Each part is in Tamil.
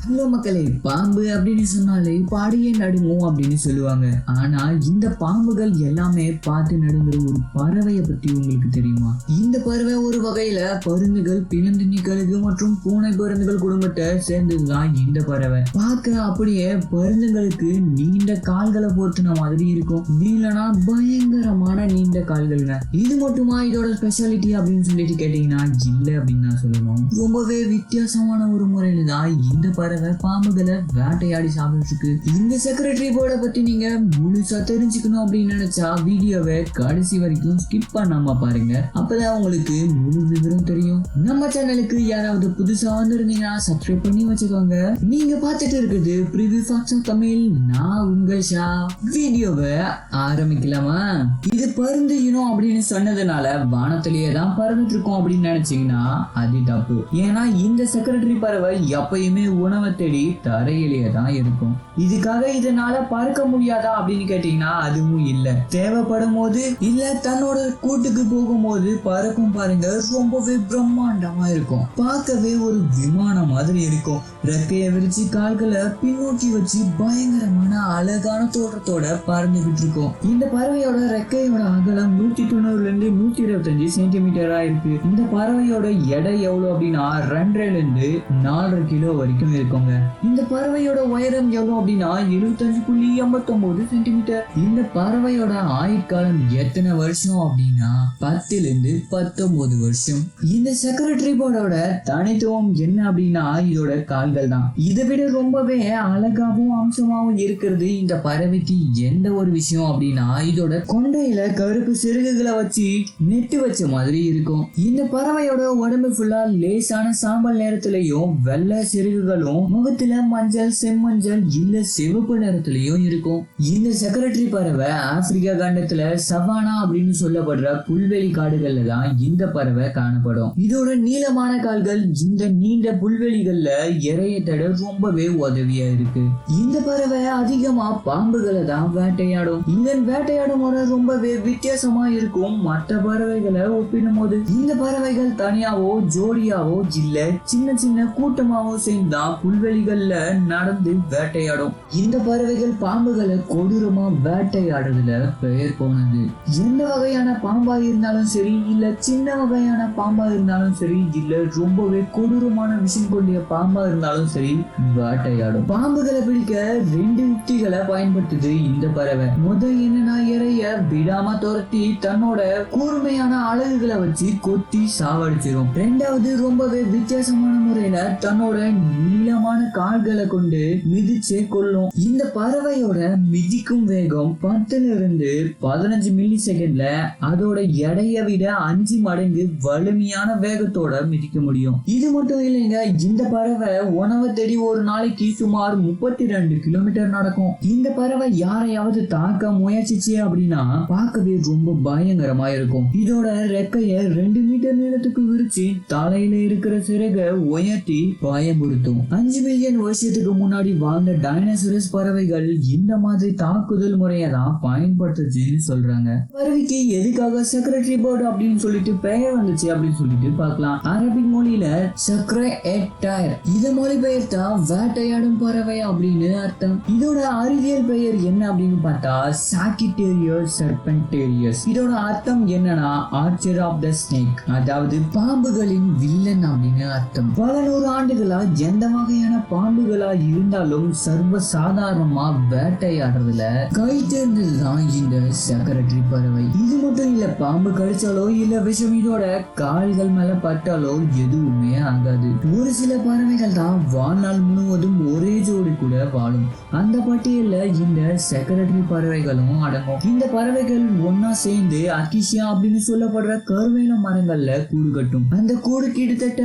ஹலோ மக்களே, பாம்பு அப்படின்னு சொன்னாலே பாடியே நடுங்கும் அப்படின்னு சொல்லுவாங்க. ஆனா இந்த பாம்புகள் எல்லாமே பார்த்து நடுங்குற ஒரு பறவையை பத்தி உங்களுக்கு தெரியுமா? இந்த பறவை ஒரு வகையில பருந்துகள், பிணந்தின்னி கழுகு மற்றும் பூனை பருந்துகள் குடும்பத்தை சேர்ந்ததுதான் இந்த பறவை. பார்க்க அப்படியே பருந்துங்களுக்கு நீண்ட கால்களை போர்த்தின மாதிரி இருக்கும். நீளனா பயங்கரமான நீண்ட கால்கள்ங்க. இது மட்டுமா இதோட ஸ்பெஷாலிட்டி அப்படின்னு சொல்லிட்டு கேட்டீங்கன்னா இல்ல அப்படின்னு தான் சொல்லணும். ரொம்பவே வித்தியாசமான ஒரு முறையில தான் இந்த பறவை பாம்புகளை வேட்டையாடி சாப்பிட்டு இருக்கு. இந்த செக்ரட்டரி போர்டை பத்தி நீங்க முழுசா தெரிஞ்சுக்கணும் அப்படின்னு நினைச்சா வீடியோவை கடைசி வரைக்கும் ஸ்கிப் பண்ணாம பாருங்க. அப்பதான் உங்களுக்கு முழு விவரம் தெரியும். நம்ம சேனலுக்கு யாராவது புதுசா வந்திருந்தீங்கன்னா சப்ஸ்கிரைப் பண்ணி வச்சுக்கோங்க. நீங்க பார்த்துட்டு இருக்குது பிரிவியூ ஃபாக்ஸ் ஆஃப் தமிழ். நான் உங்கள் ஷா. வீடியோவை ஆரம்பிக்கலாமா? இது பருந்து இனம் அப்படின்னு சொன்னதுனால வானத்திலேயே தான் பறந்துட்டு இருக்கோம் அப்படின்னு நினைச்சீங்கன்னா அது தப்பு. ஏன்னா இந்த செக்ரட்டரி பறவை எப்பயுமே உணவை தேடி தரையிலேயே தான் இருக்கும். இதுக்காக இதனால பறக்க முடியாதா அப்படின்னு கேட்டீங்கன்னா அதுவும் இல்ல. தேவைப்படும் போது இல்ல தன்னோட கூட்டுக்கு போகும்போது பறக்கும் பாருங்க. ரொம்பவே பிரம்மாண்டமா இருக்கும். பார்க்கவே ஒரு விமானம் மாதிரி இருக்கும். ரெக்கைய விரிச்சு கால்களை பின்னோக்கி வச்சு பயங்கரமான அழகான தோற்றத்தோட பறந்துகிட்டு இருக்கும். இந்த பறவையோட ரெக்கையோட அகலம் 190 இருந்து 125 சென்டிமீட்டரா இருக்கு. இந்த பறவையோட எடை எவ்வளவு அப்படின்னா 2.5 கிலோ வரைக்கும் இருக்குங்க. இந்த பறவையோட உயரம் எவ்வளவு அப்படின்னா 75.89 சென்டிமீட்டர். இந்த பறவையோட ஆயுட்காலம் எத்தனை வருஷம் அப்படின்னா 10 இருந்து 19 வருஷம். இந்த செக்ரட்டரி போர்டோட தனித்துவம் என்ன அப்படின்னா இதோட கால்கள் தான். இதை விட ரொம்பவே அழகாவும் அம்சமாவும் இருக்கிறது இந்த பறவைக்கு எந்த ஒரு விஷயம் அப்படின்னா இதோட கொண்டையில கருப்பு சிறகுகளை வச்சு நெட்டு வச்ச மாதிரி இருக்கும். இந்த பறவையோட உடம்பு ஃபுல்லா லேசான சாம்பல் நேரத்திலையும் வெள்ளை சிறகுகளும் முகத்துல மஞ்சள், செம்மஞ்சள் இல்ல சிவப்பு நிறத்திலையும் இருக்கும். இந்த செக்ரட்டரி பறவை ஆப்பிரிக்கா கண்டத்துல சவானா அப்படின்னு சொல்லப்படுற புல்வெளி காடுகள்ல தான் இந்த பறவை காணப்படும். இதோட நீளமான கால்கள் இந்த நீண்ட புல்வெளிகள்ல இறைய தட ரொம்பவே உதவியா இருக்கு. இந்த பறவை அதிகமா பாம்புகளை தான் வேட்டையாடும். இதன் வேட்டையாடும் முறை ரொம்பவே வித்தியாசமா இருக்கும். மற்ற பறவைகளை ஒப்பிடும் போது இந்த பறவைகள் தனியாவோ ஜோடியாவோ இல்ல சின்ன சின்ன கூட்டமாவோ சேர்ந்தா புல்வெளிகள்ல நடந்து வேட்டையாடும். இந்த பறவைகள் பாம்புகளை கொடூரமா வேட்டையாடுறதுல பெயர் போனது. எந்த வகையான பாம்பா இருந்தாலும் சரி இல்ல சின்ன வகையான பாம்பா இருந்தாலும் சரி இல்ல ரொம்பவே கொடூரமான விஷம் கொண்டிய பாம்பா இருந்தாலும் சரி வேட்டையாடும். பாம்புகளை பிடிக்க 2 யுக்திகளை பயன்படுத்துது இந்த பறவை. முதல் என்னன்னா இறைய விடாம துரத்தி தன்னோட கூர்மையான அலகுகளை வச்சு கொத்தி சாவடிச்சிடும். 2வது ரொம்பவே வித்தியாசமான முறையில தன்னோட நீளமான கால்களை கொண்டு மிதிச்சே கொள்ளும். இந்த பறவையோட மிதிக்கும் வேகம் 10 இருந்து 15 மில்லி செகண்ட்ல அதோட எடையை விட 5 மடங்கு வலிமையான வேகத்தோட மிதிக்க முடியும். இது மட்டும் இல்லைங்க, இந்த பறவை உணவை தேடி ஒரு நாளைக்கு சுமார் 32 கிலோமீட்டர் நடக்கும். இந்த பறவை யாரையாவது தாக்க முயற்சிச்சு அப்படின்னா பார்க்கவே ரொம்ப பயங்கரமா இருக்கும். இதோட ரெக்கைய 2 மீட்டர் நீளத்துக்கு விரிச்சு தலையில இருக்கிற சிறகை உயர்த்தி பயமுறுத்தும். 5 மில்லியன் வருஷத்துக்கு முன்னாடி வாழ்ந்த டைனோசரஸ் பறவைகள் இந்த மாதிரி தாக்குதல் முறையை தான் பயன்படுத்துச்சுன்னு சொல்றாங்க. பறவைக்கு எதுக்காக செக்ரட்டரி போர்டு அப்படின்னு சொல்லிட்டு பெயர் வந்துச்சு அப்படின்னு சொல்லிட்டு பார்க்கலாம். அரபிக் மொழியில சக்ரே எட் டயர், இதை மொழிபெயர்த்தா வேட்டையாடும் பறவை அப்படின்னு அர்த்தம். இதோட அறிவியல் பெயர் என்ன அப்படின்னு பார்த்தா சாக்கிட்டேரியஸ் சர்பென்டேரியஸ். இதோட அர்த்தம் என்னன்னா ஆர்ச்சர் ஆஃப் த ஸ்னேக், அதாவது பாம்புகளின் வில்லன் அப்படின்னு அர்த்தம். பல 100 ஆண்டுகளா எந்த வகையான பாம்புகளா இருந்தாலும் சர்வ சாதாரணமா வேட்டையாடுறதுல கை தேர்ந்ததுதான் இந்த செக்ரட்டரி பறவை. இது மட்டும் இல்ல, பாம்பு கடிச்சாலோ இல்ல விஷம் இதோட கால்கள் மேல பட்டாலோ எதுவுமே ஆகாது. ஒரு சில பறவைகள் தான் வாழ்நாள் முழுவதும் ஒரே ஜோடி கூட வாழும். அந்த பட்டியல்ல இந்த செக்ரட்டரி பறவைகளும் அடங்கும். இந்த பறவைகள் ஒன்னா சேர்ந்து அக்கிஷியா அப்படின்னு சொல்லப்படுற கருவேல மரங்கள்ல கூடு கட்டும். அந்த கூடு கிட்டத்தட்ட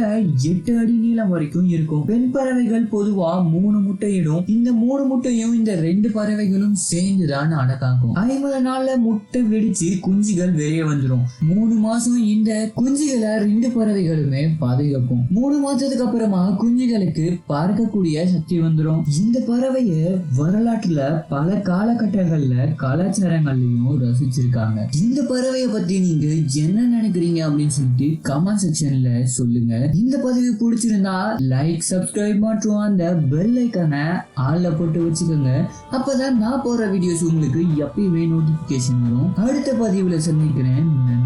8 அடி நீளம் வரைக்கும் இருக்கும். பெண் பறவைகள் பொதுவா 3 முட்டையிடும். இந்த 3 முட்டையும் இந்த 2 பறவைகளும் சேர்ந்துதான் அடக்காகும். 50 நாள்ல முட்டை வெடிச்சு குஞ்சுகள் வெளியே வந்துடும். 3 மாசம் இந்த குஞ்சுகளை 2 பறவைகளுமே பாதுகாக்கும். 3 மாசத்துக்கு அப்புறமா குஞ்சுகளுக்கு பறக்கக்கூடிய சக்தி வந்துடும். இந்த பறவைய வரலாற்றுல பல காலகட்டங்கள்ல கலாச்சாரங்கள்லயும் ரசிச்சிருக்காங்க. இந்த பறவையை பத்தி நீங்க என்ன நினைக்கிறீங்க அப்படின்னு சொல்லிட்டு கமெண்ட் செக்ஷன்ல சொல்லுங்க. இந்த பதிவு பிடிச்சிருந்தா லைக், சப்ஸ்கிரைப் மற்றும் அந்த பெல் ஐக்கானை ஆள்ல போட்டு வச்சுக்கோங்க. அப்பதான் நான் போற வீடியோஸ் உங்களுக்கு எப்பயுமே நோட்டிபிகேஷன் வரும். அடுத்த பதிவுல சந்திக்கிறேன். நன்றி.